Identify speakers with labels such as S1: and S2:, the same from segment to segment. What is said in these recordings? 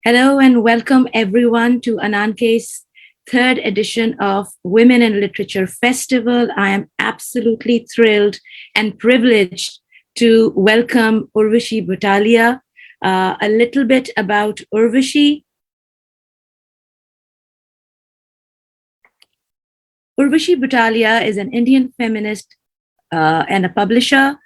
S1: Hello and welcome everyone to Ananke's third edition of Women in Literature Festival. I am absolutely thrilled and privileged to welcome Urvashi Butalia. A little bit about Urvashi. Urvashi Butalia is an Indian feminist and a publisher.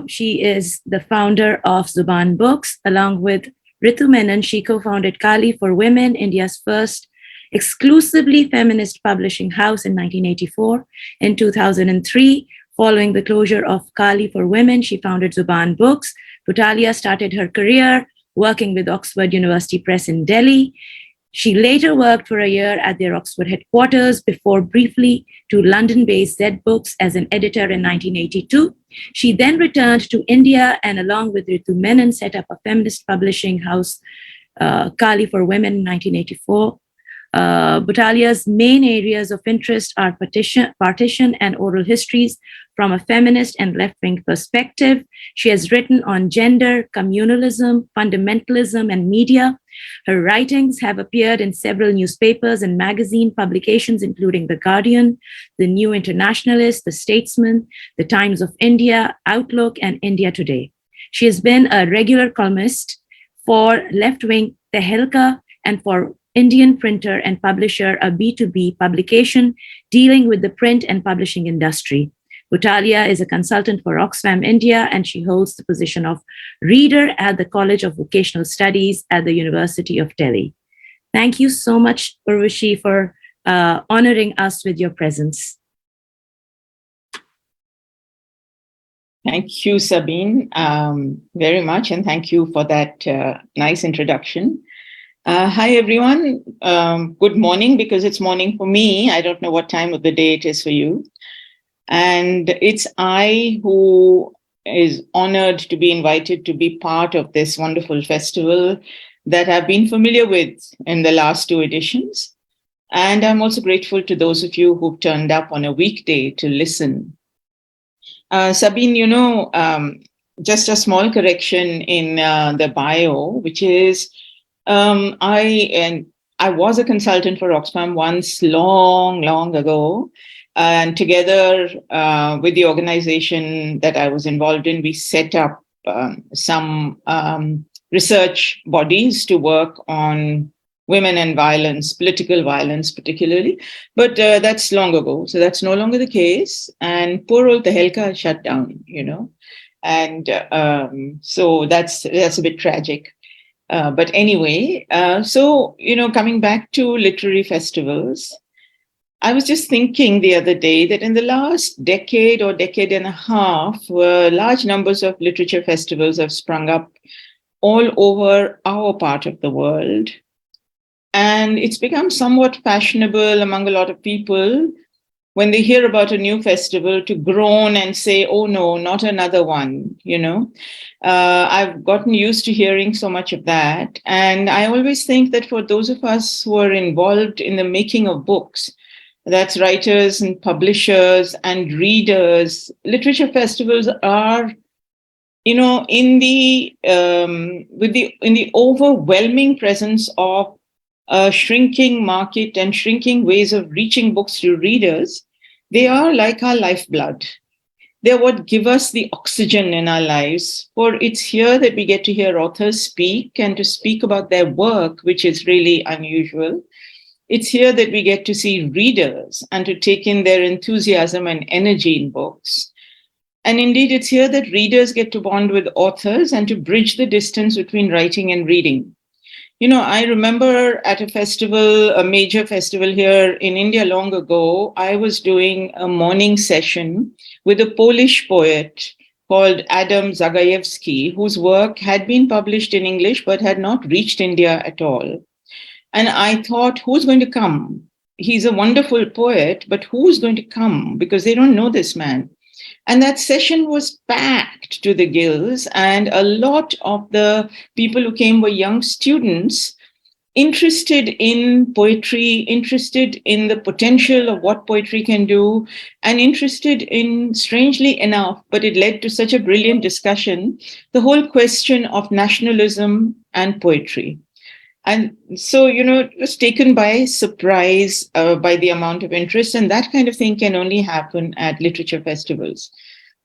S1: She is the founder of Zubaan Books. Along with Ritu Menon, she co-founded Kali for Women, India's first exclusively feminist publishing house in 1984. In 2003, following the closure of Kali for Women, she founded Zubaan Books. Butalia started her career working with Oxford University Press in Delhi. She later worked for a year at their Oxford headquarters before briefly to London-based Z Books as an editor in 1982. She then returned to India and along with Ritu Menon set up a feminist publishing house, Kali for Women in 1984. Butalia's main areas of interest are partition and oral histories from a feminist and left-wing perspective. She has written on gender, communalism, fundamentalism, and media. Her writings have appeared in several newspapers and magazine publications, including The Guardian, The New Internationalist, The Statesman, The Times of India, Outlook, and India Today. She has been a regular columnist for left-wing Tehelka and for Indian printer and publisher, a B2B publication dealing with the print and publishing industry. Butalia is a consultant for Oxfam India, and she holds the position of reader at the College of Vocational Studies at the University of Delhi. Thank you so much, Urvashi, for honoring us with your presence.
S2: Thank you, Sabine, very much, and thank you for that nice introduction. Hi, everyone. Good morning, because it's morning for me. I don't know what time of the day it is for you. And it's I who is honored to be invited to be part of this wonderful festival that I've been familiar with in the last two editions. And I'm also grateful to those of you who've turned up on a weekday to listen. Sabine, just a small correction in the bio, which is I was a consultant for Oxfam once, long ago. And together with the organization that I was involved in, we set up some research bodies to work on women and violence, political violence particularly. But that's long ago. So that's no longer the case. And poor old Tehelka shut down, And so that's a bit tragic. But anyway, coming back to literary festivals, I was just thinking the other day that in the last decade or decade and a half, large numbers of literature festivals have sprung up all over our part of the world. And it's become somewhat fashionable among a lot of people when they hear about a new festival to groan and say, oh no, not another one, I've gotten used to hearing so much of that. And I always think that for those of us who are involved in the making of books, that's writers and publishers and readers, literature festivals are, in the overwhelming presence of a shrinking market and shrinking ways of reaching books to readers, they are like our lifeblood. They're what give us the oxygen in our lives. For it's here that we get to hear authors speak and to speak about their work, which is really unusual. It's here that we get to see readers and to take in their enthusiasm and energy in books. And indeed, it's here that readers get to bond with authors and to bridge the distance between writing and reading. I remember at a major festival here in India long ago, I was doing a morning session with a Polish poet called Adam Zagajewski, whose work had been published in English but had not reached India at all. And I thought, who's going to come? He's a wonderful poet, but who's going to come? Because they don't know this man. And that session was packed to the gills, and a lot of the people who came were young students interested in poetry, interested in the potential of what poetry can do, and interested in, strangely enough, but it led to such a brilliant discussion, the whole question of nationalism and poetry. And so, it was taken by surprise by the amount of interest, and that kind of thing can only happen at literature festivals.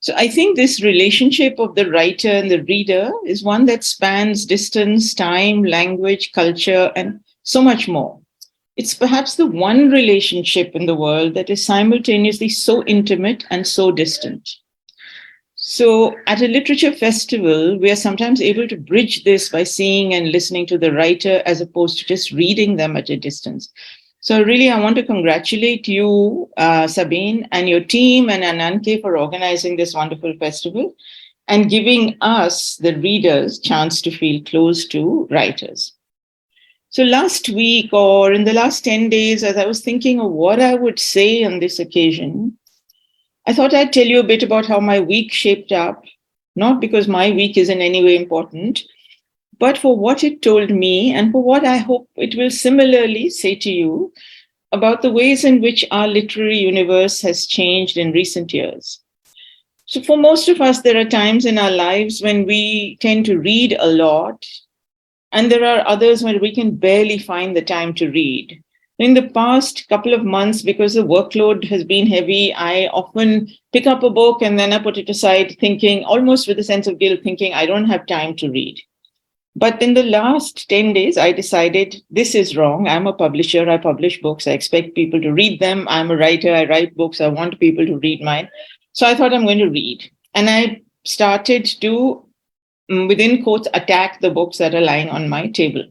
S2: So I think this relationship of the writer and the reader is one that spans distance, time, language, culture, and so much more. It's perhaps the one relationship in the world that is simultaneously so intimate and so distant. So, at a literature festival, we are sometimes able to bridge this by seeing and listening to the writer as opposed to just reading them at a distance. So, really, I want to congratulate you, Sabine, and your team and Ananke for organizing this wonderful festival and giving us, the readers, chance to feel close to writers. So, last week or in the last 10 days, as I was thinking of what I would say on this occasion, I thought I'd tell you a bit about how my week shaped up, not because my week is in any way important, but for what it told me and for what I hope it will similarly say to you about the ways in which our literary universe has changed in recent years. So, for most of us, there are times in our lives when we tend to read a lot, and there are others when we can barely find the time to read. In the past couple of months, because the workload has been heavy, I often pick up a book and then I put it aside, thinking, almost with a sense of guilt, thinking I don't have time to read. But in the last 10 days, I decided this is wrong. I'm a publisher. I publish books. I expect people to read them. I'm a writer. I write books. I want people to read mine. So I thought I'm going to read. And I started to, within quotes, attack the books that are lying on my table.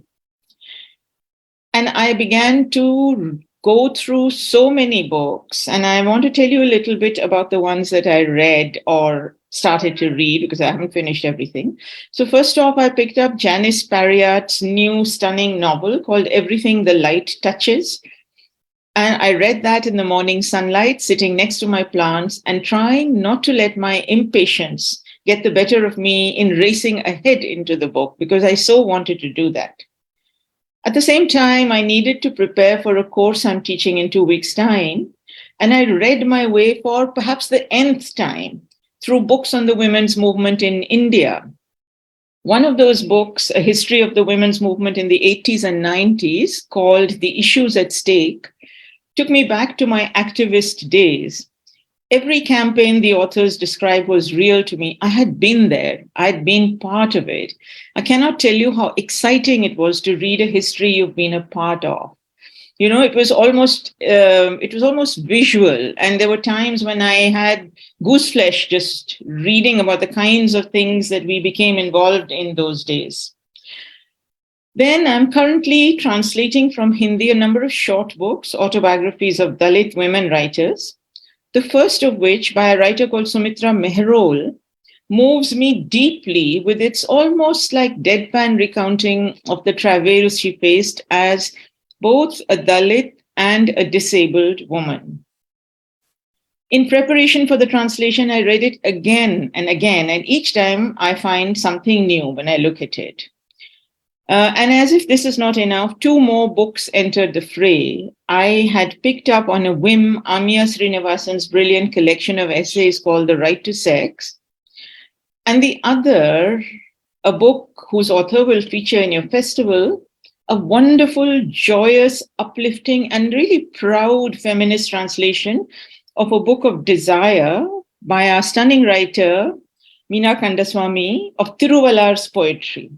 S2: And I began to go through so many books. And I want to tell you a little bit about the ones that I read or started to read because I haven't finished everything. So first off, I picked up Janice Parriat's new stunning novel called Everything the Light Touches. And I read that in the morning sunlight, sitting next to my plants and trying not to let my impatience get the better of me in racing ahead into the book because I so wanted to do that. At the same time, I needed to prepare for a course I'm teaching in 2 weeks' time. And I read my way for perhaps the nth time through books on the women's movement in India. One of those books, A History of the Women's Movement in the 80s and 90s, called The Issues at Stake, took me back to my activist days. Every campaign the authors described was real to me. I had been there. I'd been part of it. I cannot tell you how exciting it was to read a history you've been a part of. It was almost visual. And there were times when I had gooseflesh just reading about the kinds of things that we became involved in those days. Then I'm currently translating from Hindi a number of short books, autobiographies of Dalit women writers. The first of which, by a writer called Sumitra Mehrol, moves me deeply with its almost like deadpan recounting of the travails she faced as both a Dalit and a disabled woman. In preparation for the translation, I read it again and again, and each time I find something new when I look at it. And as if this is not enough, 2 more books entered the fray. I had picked up on a whim Amia Srinivasan's brilliant collection of essays called The Right to Sex. And the other, a book whose author will feature in your festival, a wonderful, joyous, uplifting, and really proud feminist translation of a book of desire by our stunning writer, Meena Kandaswamy, of Thiruvallar's poetry.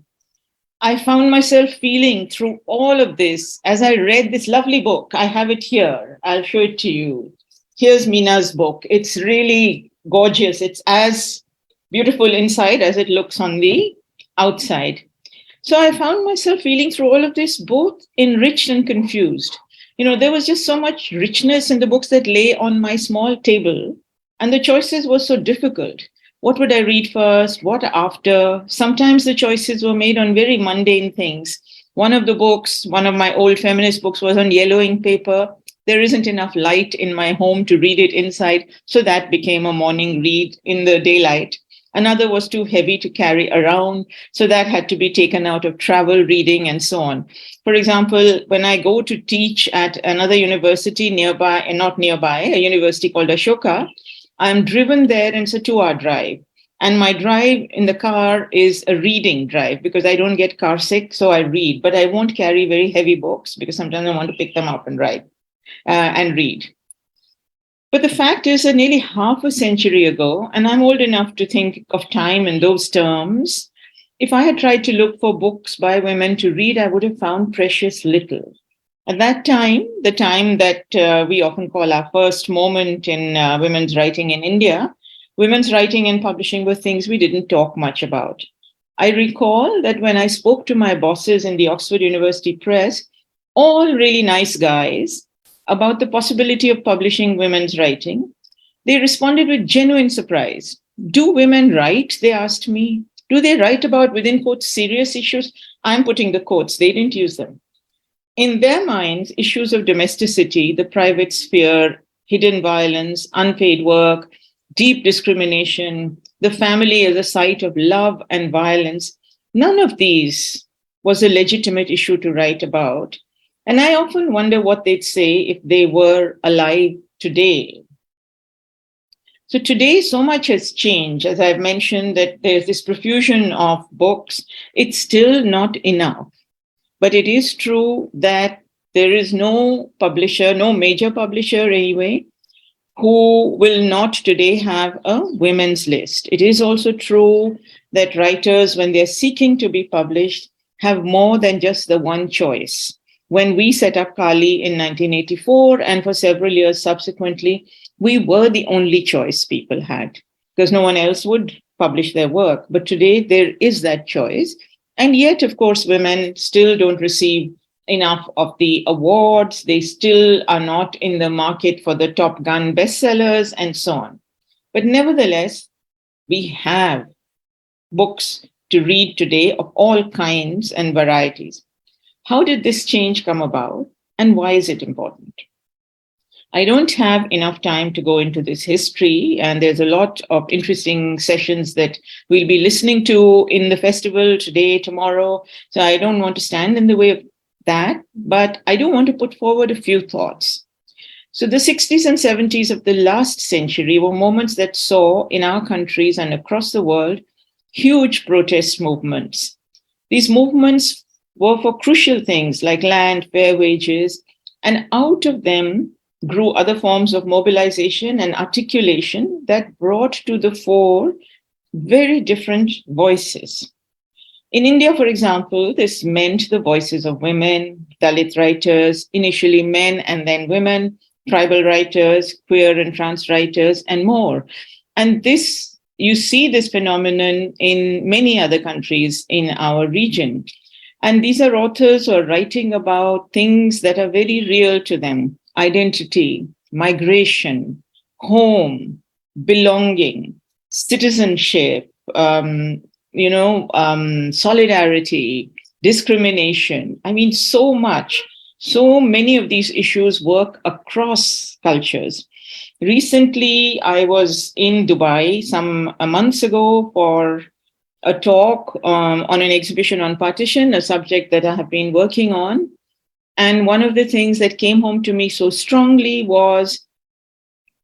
S2: I found myself feeling through all of this as I read this lovely book. I have it here. I'll show it to you. Here's Meena's book. It's really gorgeous. It's as beautiful inside as it looks on the outside. So I found myself feeling through all of this, both enriched and confused. There was just so much richness in the books that lay on my small table, and the choices were so difficult. What would I read first? What after? Sometimes the choices were made on very mundane things. One of my old feminist books was on yellowing paper. There isn't enough light in my home to read it inside, so that became a morning read in the daylight. Another was too heavy to carry around, so that had to be taken out of travel reading and so on. For example, when I go to teach at another university a university called Ashoka, I'm driven there and it's a 2-hour drive. And my drive in the car is a reading drive because I don't get car sick, so I read. But I won't carry very heavy books because sometimes I want to pick them up and read. But the fact is that nearly half a century ago, and I'm old enough to think of time in those terms, if I had tried to look for books by women to read, I would have found precious little. At that time, the time that we often call our first moment in women's writing in India, women's writing and publishing were things we didn't talk much about. I recall that when I spoke to my bosses in the Oxford University Press, all really nice guys, about the possibility of publishing women's writing, they responded with genuine surprise. Do women write? They asked me. Do they write about, within quotes, serious issues? I'm putting the quotes, they didn't use them. In their minds, issues of domesticity, the private sphere, hidden violence, unpaid work, deep discrimination, the family as a site of love and violence, none of these was a legitimate issue to write about. And I often wonder what they'd say if they were alive today. So today, so much has changed. As I've mentioned, that there's this profusion of books. It's still not enough. But it is true that there is no publisher, no major publisher anyway, who will not today have a women's list. It is also true that writers, when they're seeking to be published, have more than just the one choice. When we set up Kali in 1984 and for several years subsequently, we were the only choice people had because no one else would publish their work. But today there is that choice. And yet, of course, women still don't receive enough of the awards. They still are not in the market for the Top Gun bestsellers and so on. But nevertheless, we have books to read today of all kinds and varieties. How did this change come about and why is it important? I don't have enough time to go into this history, and there's a lot of interesting sessions that we'll be listening to in the festival today, tomorrow. So I don't want to stand in the way of that, but I do want to put forward a few thoughts. So the 60s and 70s of the last century were moments that saw in our countries and across the world huge protest movements. These movements were for crucial things like land, fair wages, and out of them grew other forms of mobilization and articulation that brought to the fore very different voices. In India, for example, this meant the voices of women, Dalit writers, initially men and then women, tribal writers, queer and trans writers, and more. And this, you see this phenomenon in many other countries in our region. And these are authors who are writing about things that are very real to them: identity, migration, home, belonging, citizenship, solidarity, discrimination. I mean, so much. So many of these issues work across cultures. Recently, I was in Dubai some months ago for a talk on an exhibition on partition, a subject that I have been working on. And one of the things that came home to me so strongly was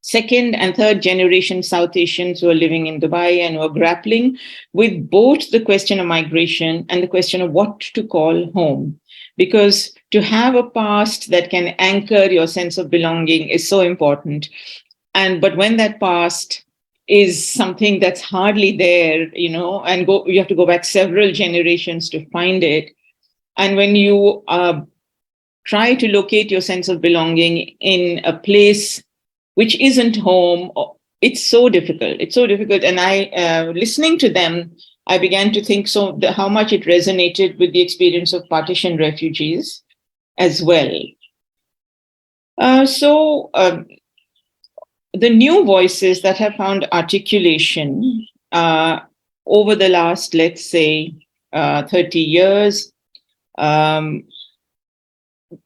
S2: second and third generation South Asians who are living in Dubai and who are grappling with both the question of migration and the question of what to call home. Because to have a past that can anchor your sense of belonging is so important. But when that past is something that's hardly there, and you have to go back several generations to find it. And when you try to locate your sense of belonging in a place which isn't home, it's so difficult. It's so difficult. And listening to them, I began to think how much it resonated with the experience of partition refugees as well. The new voices that have found articulation over the last, let's say, 30 years,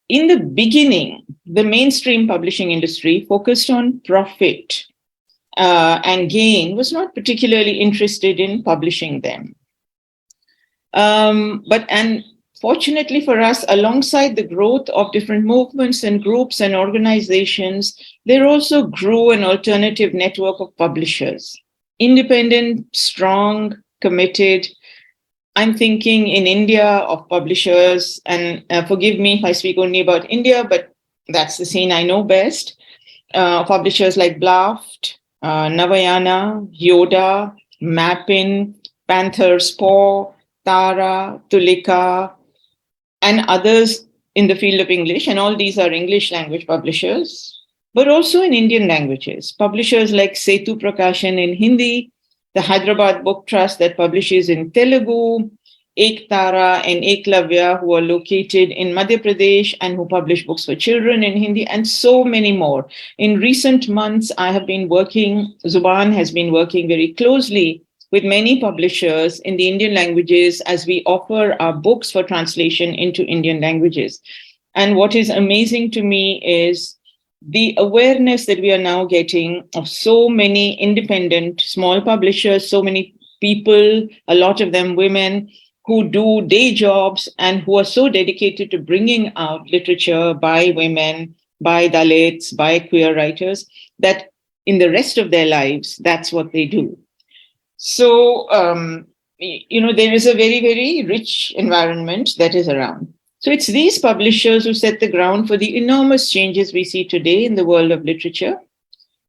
S2: in the beginning, the mainstream publishing industry focused on profit and gain, was not particularly interested in publishing them. And fortunately for us, alongside the growth of different movements and groups and organizations, there also grew an alternative network of publishers. independent, strong, committed. I'm thinking in India of publishers, and forgive me if I speak only about India, but that's the scene I know best. Publishers like Blaft, Navayana, Yoda, Mappin, Panther's Paw, Tara, Tulika, and others in the field of English. And all these are English language publishers, but also in Indian languages. Publishers like Setu Prakashan in Hindi, the Hyderabad Book Trust that publishes in Telugu, Ek Tara and Eklavya, who are located in Madhya Pradesh and who publish books for children in Hindi, and so many more. In recent months, Zubaan has been working very closely with many publishers in the Indian languages as we offer our books for translation into Indian languages. And what is amazing to me is the awareness that we are now getting of so many independent small publishers, so many people, a lot of them women, who do day jobs and who are so dedicated to bringing out literature by women, by Dalits, by queer writers, that in the rest of their lives, that's what they do. So, there is a very, very rich environment that is around. So it's these publishers who set the ground for the enormous changes we see today in the world of literature.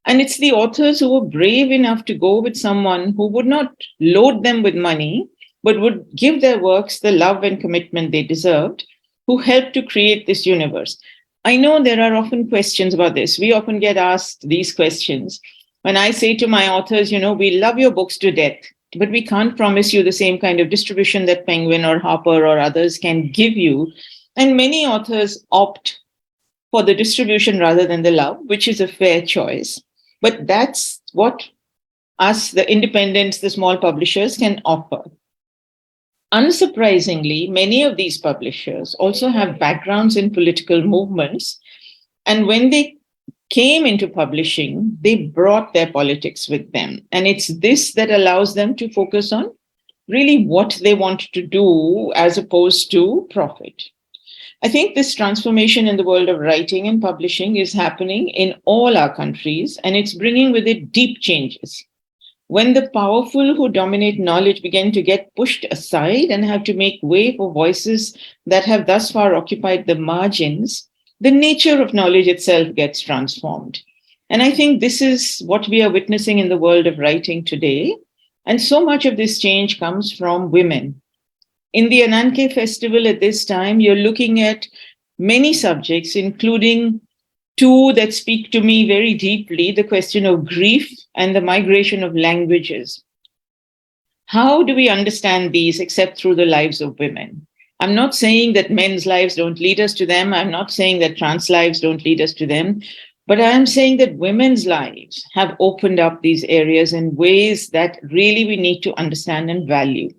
S2: And it's the authors who were brave enough to go with someone who would not load them with money, but would give their works the love and commitment they deserved, who helped to create this universe. I know there are often questions about this. We often get asked these questions. When I say to my authors, we love your books to death, but we can't promise you the same kind of distribution that Penguin or Harper or others can give you. And many authors opt for the distribution rather than the love, which is a fair choice. But that's what us, the independents, the small publishers, can offer. Unsurprisingly, many of these publishers also have backgrounds in political movements. And when they came into publishing, they brought their politics with them. And it's this that allows them to focus on really what they want to do as opposed to profit. I think this transformation in the world of writing and publishing is happening in all our countries, and it's bringing with it deep changes. When the powerful who dominate knowledge begin to get pushed aside and have to make way for voices that have thus far occupied the margins, the nature of knowledge itself gets transformed. And I think this is what we are witnessing in the world of writing today. And so much of this change comes from women. In the Ananke Festival at this time, you're looking at many subjects, including two that speak to me very deeply, the question of grief and the migration of languages. How do we understand these except through the lives of women? I'm not saying that men's lives don't lead us to them. I'm not saying that trans lives don't lead us to them. But I'm saying that women's lives have opened up these areas in ways that really we need to understand and value.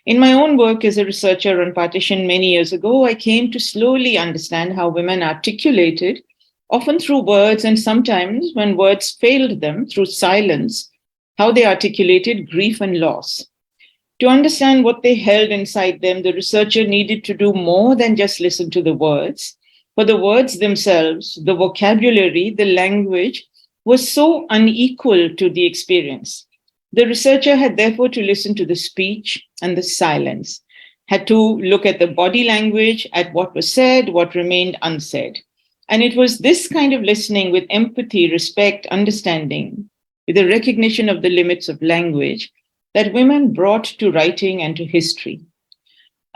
S2: In my own work as a researcher on partition many years ago, I came to slowly understand how women articulated, often through words and sometimes when words failed them, through silence, how they articulated grief and loss. To understand what they held inside them, the researcher needed to do more than just listen to the words. For the words themselves, the vocabulary, the language was so unequal to the experience. The researcher had therefore to listen to the speech and the silence, had to look at the body language, at what was said, what remained unsaid. And it was this kind of listening with empathy, respect, understanding, with a recognition of the limits of language that women brought to writing and to history.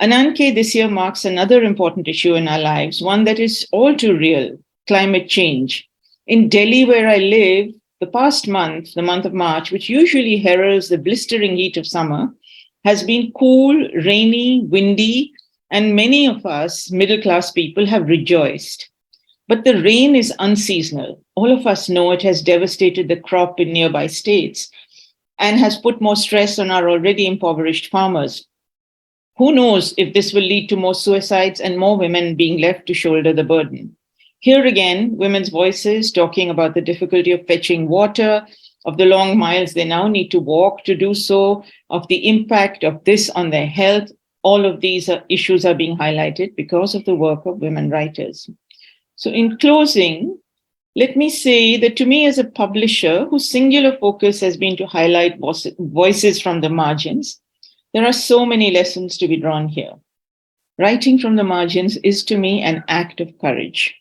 S2: Ananke this year marks another important issue in our lives, one that is all too real, climate change. In Delhi, where I live, the past month, the month of March, which usually heralds the blistering heat of summer, has been cool, rainy, windy, and many of us middle-class people have rejoiced. But the rain is unseasonal. All of us know it has devastated the crop in nearby states and has put more stress on our already impoverished farmers. Who knows if this will lead to more suicides and more women being left to shoulder the burden. Here again, women's voices talking about the difficulty of fetching water, of the long miles they now need to walk to do so, of the impact of this on their health. All of these issues are being highlighted because of the work of women writers. So in closing, Let me say that to me, as a publisher whose singular focus has been to highlight voices from the margins, there are so many lessons to be drawn here. Writing from the margins is to me an act of courage.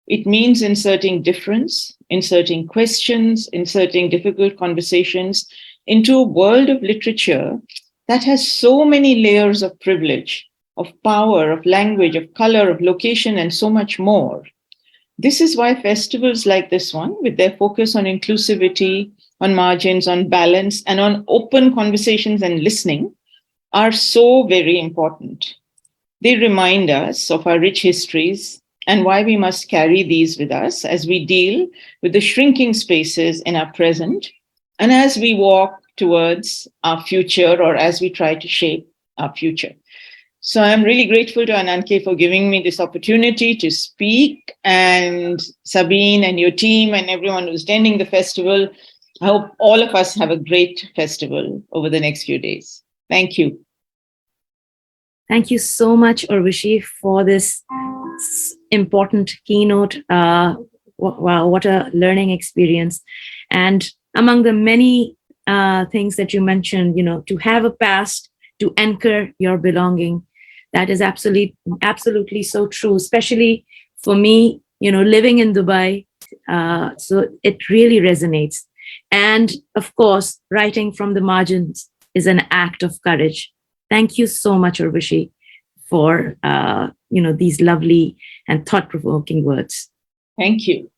S2: It means inserting difference, inserting questions, inserting difficult conversations into a world of literature that has so many layers of privilege, of power, of language, of color, of location, and so much more. This is why festivals like this one, with their focus on inclusivity, on margins, on balance, and on open conversations and listening, are so very important. They remind us of our rich histories and why we must carry these with us as we deal with the shrinking spaces in our present and as we walk towards our future or as we try to shape our future. So I'm really grateful to Ananke for giving me this opportunity to speak, and Sabine and your team and everyone who's attending the festival. I hope all of us have a great festival over the next few days. Thank you.
S1: Thank you so much, Urvashi, for this important keynote. Wow, what a learning experience. And among the many things that you mentioned, to have a past, to anchor your belonging, that is absolutely so true, especially for me, living in Dubai. So it really resonates. And of course, writing from the margins is an act of courage. Thank you so much, Urvashi, for these lovely and thought-provoking words.
S2: Thank you.